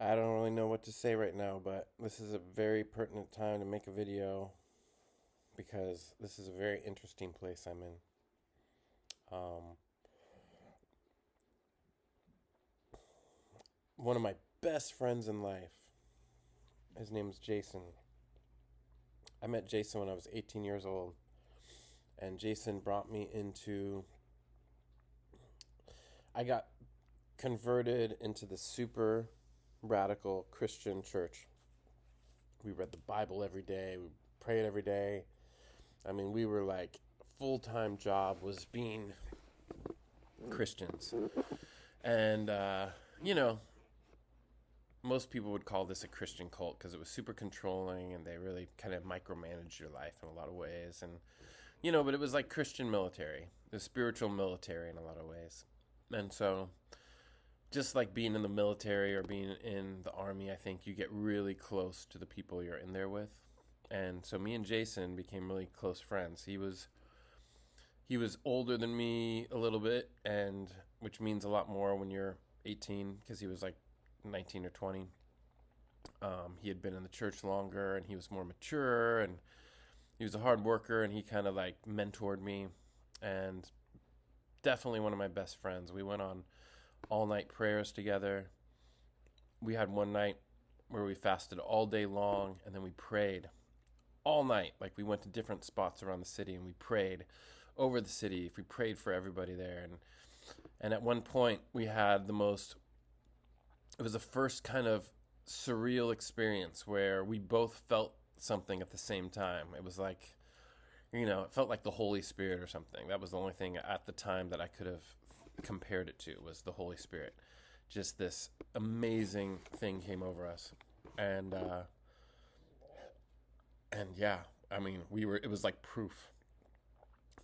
I don't really know what to say right now, but this is a very pertinent time to make a video because this is a very interesting place I'm in. Um, One of my best friends in life, his name is Jason. I met Jason when I was 18 years old, and Jason brought me into. I got converted into the super radical Christian church. We read the Bible every day, we prayed every day. I mean, we were like, full time job was being Christians. And, you know, most people would call this a Christian cult because it was super controlling and they really kind of micromanaged your life in a lot of ways. And, but it was like Christian military, the spiritual military in a lot of ways. And so, just like being in the military or being in the army, I think you get really close to the people you're in there with. And so me and Jason became really close friends. He was older than me a little bit, and which means a lot more when you're 18 because he was like 19 or 20. He had been in the church longer, and he was more mature, and he was a hard worker, and he kind of like mentored me, and definitely one of my best friends. We went on all night prayers together. We had one night where we fasted all day long, and then we prayed all night. Like we went to different spots around the city and we prayed over the city. We prayed for everybody there, and at one point we had the most. It was the first kind of surreal experience where we both felt something at the same time. It was like, it felt like the Holy Spirit or something. That was the only thing at the time that I could have compared it to, was the Holy Spirit. Just this amazing thing came over us, and yeah, I mean, it was like proof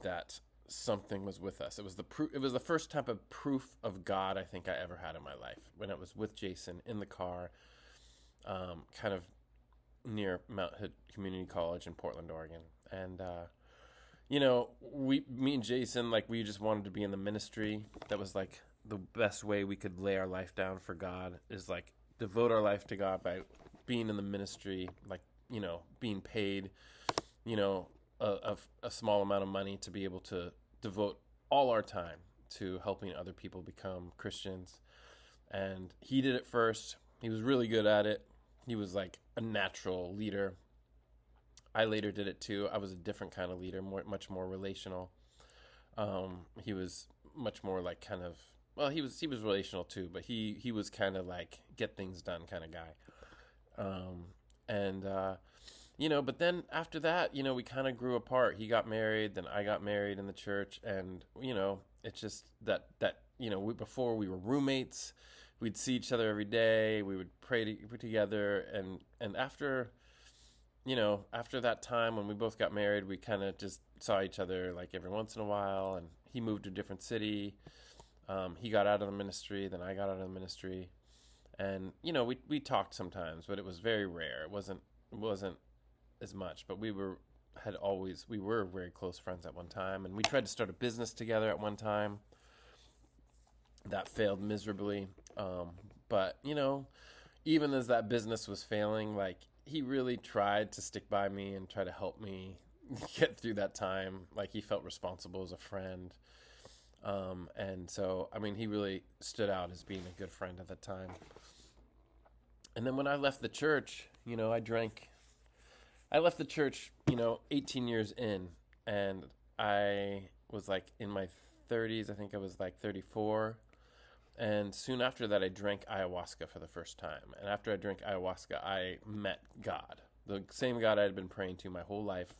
that something was with us. It was the proof. It was the first type of proof of God I think I ever had in my life, when it was with Jason in the car, kind of near Mount Hood Community College in Portland, Oregon. And me and Jason, like, we just wanted to be in the ministry. That was like the best way we could lay our life down for God, is like devote our life to God by being in the ministry, like, being paid, a small amount of money to be able to devote all our time to helping other people become Christians. And he did it first. He was really good at it. He was like a natural leader. I later did it too. I was a different kind of leader, much more relational. He was much more like kind of, well, he was relational too, but he was kind of like get things done kind of guy. And but then after that, we kind of grew apart. He got married, then I got married in the church, and it's just before we were roommates, we'd see each other every day. We would pray together, and after that time when we both got married, we kind of just saw each other like every once in a while. And he moved to a different city. He got out of the ministry, then I got out of the ministry, and we talked sometimes, but it was very rare. It wasn't as much, but we were very close friends at one time, and we tried to start a business together at one time. That failed miserably. But even as that business was failing, like, he really tried to stick by me and try to help me get through that time. Like, he felt responsible as a friend. And so, I mean, he really stood out as being a good friend at the time. And then when I left the church, I left the church, 18 years in, and I was like in my 30s. I think I was like 34. And soon after that, I drank ayahuasca for the first time. And after I drank ayahuasca, I met God, the same God I had been praying to my whole life.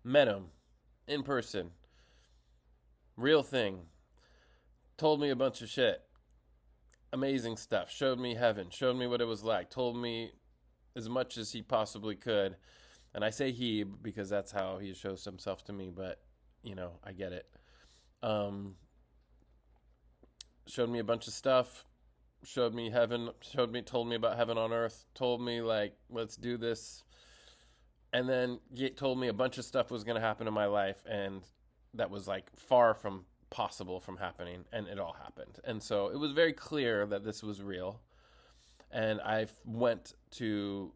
Met him in person, real thing. Told me a bunch of shit, amazing stuff. Showed me heaven, showed me what it was like. Told me as much as he possibly could. And I say he because that's how he shows himself to me, but, I get it. Showed me a bunch of stuff, showed me heaven, told me about heaven on earth, told me, like, let's do this. And then he told me a bunch of stuff was going to happen in my life, and that was, like, far from possible from happening, and it all happened. And so it was very clear that this was real. And I went to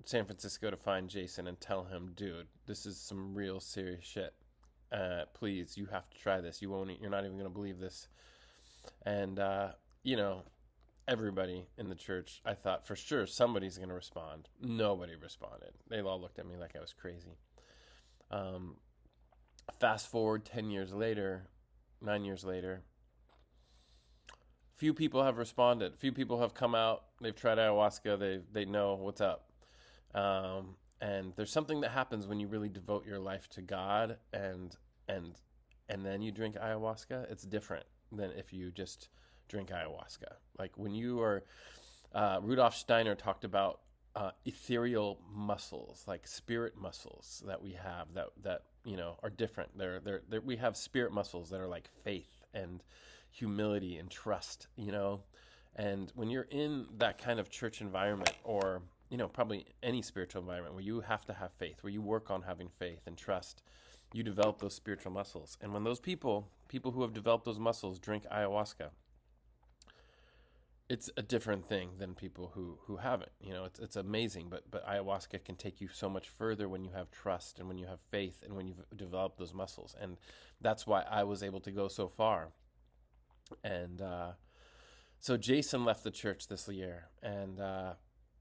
San Francisco to find Jason and tell him, dude, this is some real serious shit. Please, you have to try this. You're not even going to believe this. And, you know, everybody in the church, I thought for sure somebody's going to respond. Nobody responded. They all looked at me like I was crazy. Fast forward 10 years later, 9 years later, few people have responded. Few people have come out. They've tried ayahuasca. They know what's up. And there's something that happens when you really devote your life to God and then you drink ayahuasca. It's different than if you just drink ayahuasca. Like when you are, Rudolf Steiner talked about ethereal muscles, like spirit muscles that we have that you know are different. We have spirit muscles that are like faith and humility and trust, you know. And when you're in that kind of church environment, or you know, probably any spiritual environment where you have to have faith, where you work on having faith and trust, you develop those spiritual muscles. And when those people who have developed those muscles drink ayahuasca, it's a different thing than people who haven't. You know, it's amazing, but ayahuasca can take you so much further when you have trust and when you have faith and when you've developed those muscles. And that's why I was able to go so far. And so Jason left the church this year, and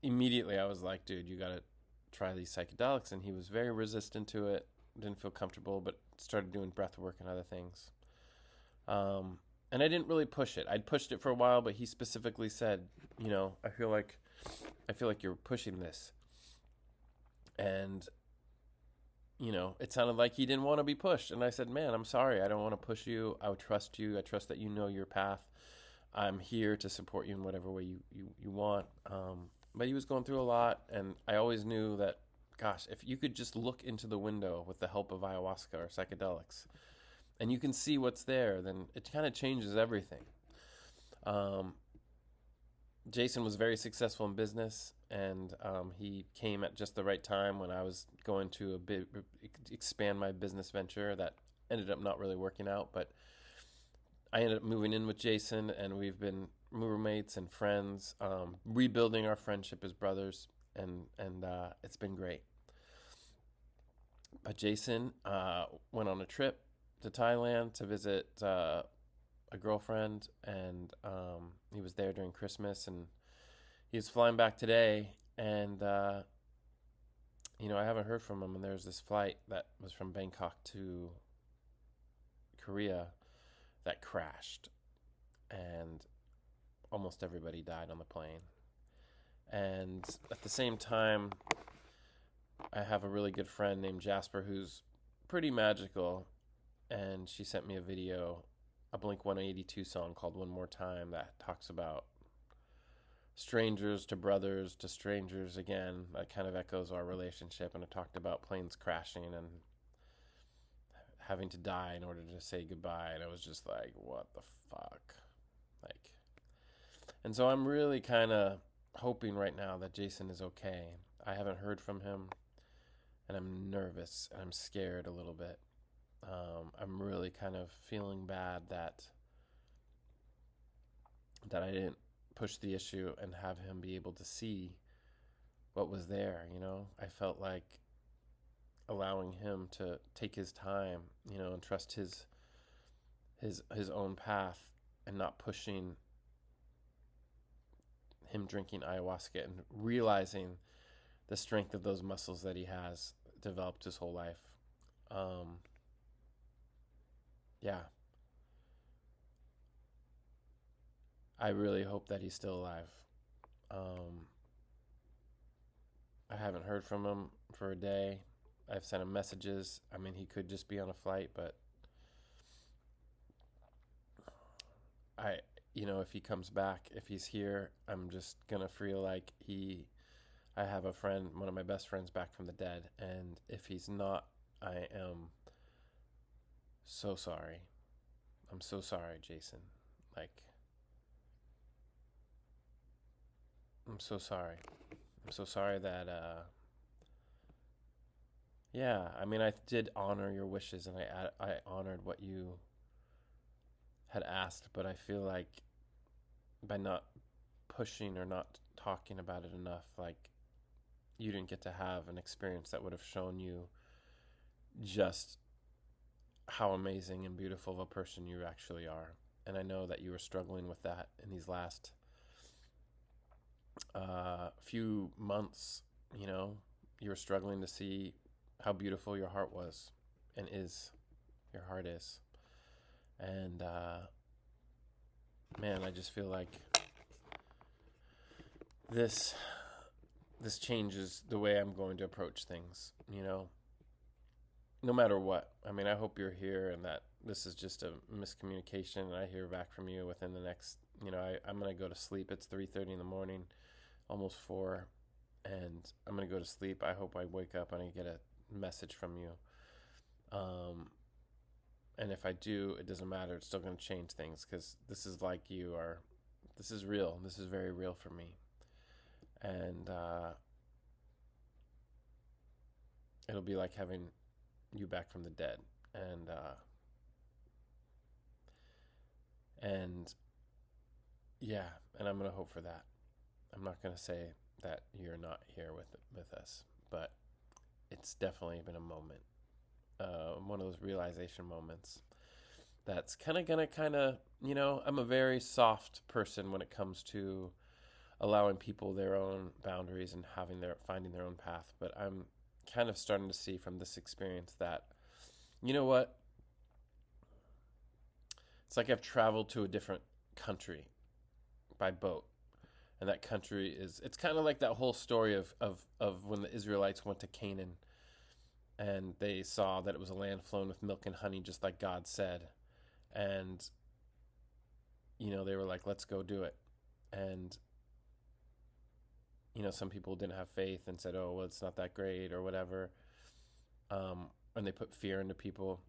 immediately I was like, dude, you got to try these psychedelics. And he was very resistant to it, didn't feel comfortable, but started doing breath work and other things. And I didn't really push it. I'd pushed it for a while, but he specifically said, you know, I feel like you're pushing this. And, you know, it sounded like he didn't want to be pushed. And I said, man, I'm sorry. I don't want to push you. I would trust you. I trust that you know your path. I'm here to support you in whatever way you want. But he was going through a lot. And I always knew that, gosh, if you could just look into the window with the help of ayahuasca or psychedelics, and you can see what's there, then it kind of changes everything. Jason was very successful in business, and he came at just the right time when I was going to expand my business venture that ended up not really working out. But I ended up moving in with Jason, and we've been roommates and friends, rebuilding our friendship as brothers, and it's been great. But Jason went on a trip to Thailand to visit a girlfriend, and he was there during Christmas, and he was flying back today, and you know, I haven't heard from him. And there's this flight that was from Bangkok to Korea that crashed, and almost everybody died on the plane. And at the same time, I have a really good friend named Jasper who's pretty magical, and she sent me a video, a Blink-182 song called One More Time, that talks about strangers to brothers to strangers again. That kind of echoes our relationship. And it talked about planes crashing and having to die in order to say goodbye. And it was just like, what the fuck? Like, and so I'm really kind of hoping right now that Jason is okay. I haven't heard from him, and I'm nervous and I'm scared a little bit. I'm really kind of feeling bad that I didn't push the issue and have him be able to see what was there, you know. I felt like allowing him to take his time, you know, and trust his own path, and not pushing him drinking ayahuasca and realizing the strength of those muscles that he has developed his whole life. Yeah. I really hope that he's still alive. I haven't heard from him for a day. I've sent him messages. I mean, he could just be on a flight, but you know, if he comes back, if he's here, I'm just gonna feel like I have a friend, one of my best friends, back from the dead. And if he's not, I am so sorry. I'm so sorry, Jason. Like, I'm so sorry. I'm so sorry that, yeah, I mean, I did honor your wishes, and I honored what you had asked, but I feel like by not pushing or not talking about it enough. Like, you didn't get to have an experience that would have shown you just how amazing and beautiful of a person you actually are. And I know that you were struggling with that in these last few months. You know, you were struggling to see how beautiful your heart was and is. Your heart is. And man, I just feel like this changes the way I'm going to approach things, you know, no matter what. I mean, I hope you're here and that this is just a miscommunication and I hear back from you within the next, you know, I'm going to go to sleep. It's 3:30 in the morning, almost 4, and I'm going to go to sleep. I hope I wake up and I get a message from you. And if I do, it doesn't matter. It's still going to change things because this is like this is real. This is very real for me. And it'll be like having you back from the dead. And yeah, and I'm going to hope for that. I'm not going to say that you're not here with us, but it's definitely been a moment. One of those realization moments that's gonna, you know, I'm a very soft person when it comes to allowing people their own boundaries and finding their own path. But I'm kind of starting to see from this experience that, you know what? It's like I've traveled to a different country by boat. And that country it's kind of like that whole story of when the Israelites went to Canaan and they saw that it was a land flowing with milk and honey, just like God said. And, you know, they were like, let's go do it. And, you know, some people didn't have faith and said, oh, well, it's not that great or whatever. And they put fear into people.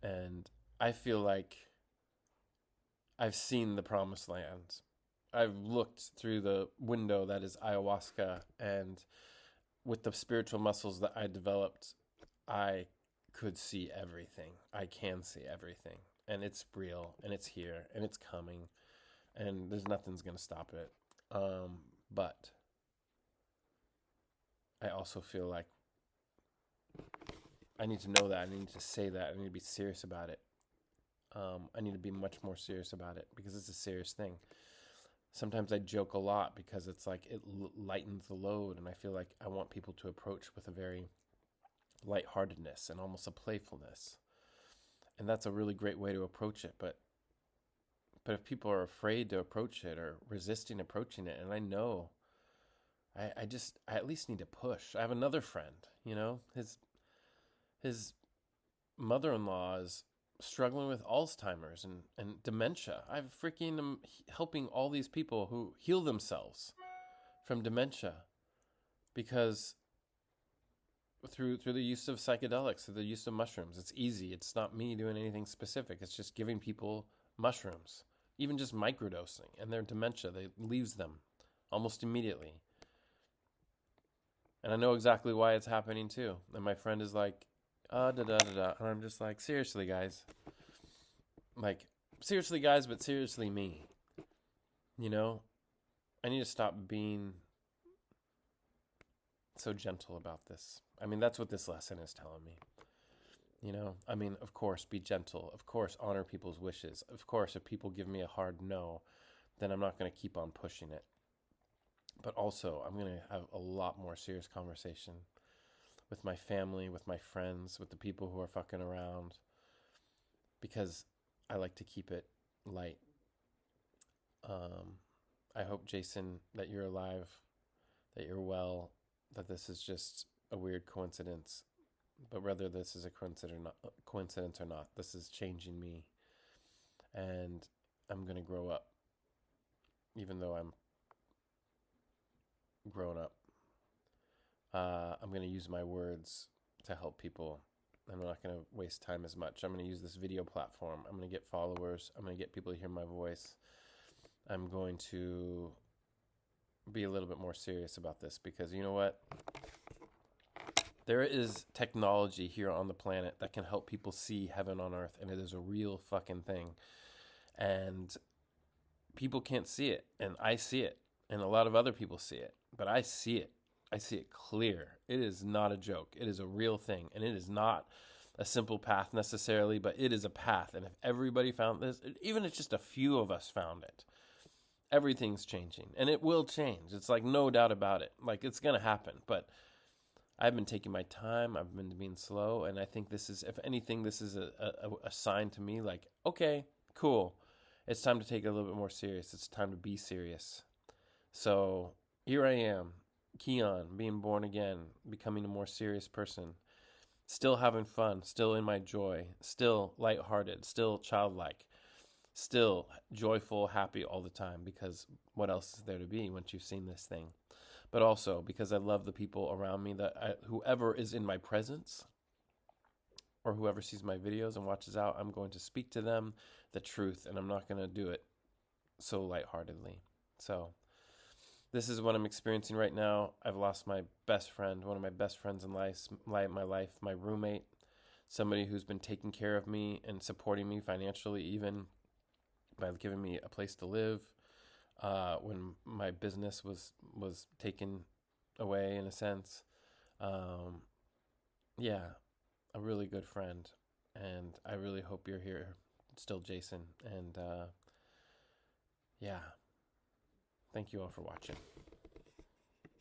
And I feel like I've seen the promised land. I've looked through the window that is ayahuasca, and with the spiritual muscles that I developed, I could see everything. I can see everything. And it's real, and it's here, and it's coming, and there's nothing's going to stop it. But I also feel like I need to know that. I need to say that. I need to be serious about it. I need to be much more serious about it because it's a serious thing. Sometimes I joke a lot because it's like it lightens the load, and I feel like I want people to approach with a very lightheartedness and almost a playfulness. And that's a really great way to approach it. But if people are afraid to approach it or resisting approaching it, and I know, I at least need to push. I have another friend, you know, his mother-in-law is struggling with Alzheimer's and dementia. I'm freaking helping all these people who heal themselves from dementia because through the use of psychedelics, through the use of mushrooms. It's easy. It's not me doing anything specific. It's just giving people mushrooms, even just microdosing, and their dementia, they leaves them almost immediately. And I know exactly why it's happening too. And my friend is like, and I'm just like, seriously, guys. Like, seriously, guys, but seriously, me. You know? I need to stop being so gentle about this. I mean, that's what this lesson is telling me. You know? I mean, of course, be gentle. Of course, honor people's wishes. Of course, if people give me a hard no, then I'm not going to keep on pushing it. But also, I'm going to have a lot more serious conversation with my family, with my friends, with the people who are fucking around, because I like to keep it light. I hope, Jason, that you're alive, that you're well, that this is just a weird coincidence, but whether this is a coincidence or not, this is changing me, and I'm going to grow up, even though I'm grown up. I'm going to use my words to help people. I'm not going to waste time as much. I'm going to use this video platform. I'm going to get followers. I'm going to get people to hear my voice. I'm going to be a little bit more serious about this because you know what? There is technology here on the planet that can help people see heaven on earth, and it is a real fucking thing. And people can't see it, and I see it. and a lot of other people see it, but I see it. I see it clear. It is not a joke. It is a real thing, and it is not a simple path necessarily, but it is a path. And if everybody found this, even if just a few of us found it, everything's changing, and it will change. It's like no doubt about it. Like it's going to happen, but I've been taking my time. I've been being slow, and I think this is, if anything, this is a sign to me like, okay, cool. It's time to take it a little bit more serious. It's time to be serious. So here I am, Keon, being born again, becoming a more serious person, still having fun, still in my joy, still lighthearted, still childlike, still joyful, happy all the time, because what else is there to be once you've seen this thing? But also because I love the people around me, whoever is in my presence or whoever sees my videos and watches out, I'm going to speak to them the truth, and I'm not going to do it so lightheartedly. So this is what I'm experiencing right now. I've lost my best friend, one of my best friends in my life, my roommate, somebody who's been taking care of me and supporting me financially, even by giving me a place to live when my business was taken away, in a sense. Yeah, a really good friend, and I really hope you're here still, Jason. And yeah, thank you all for watching.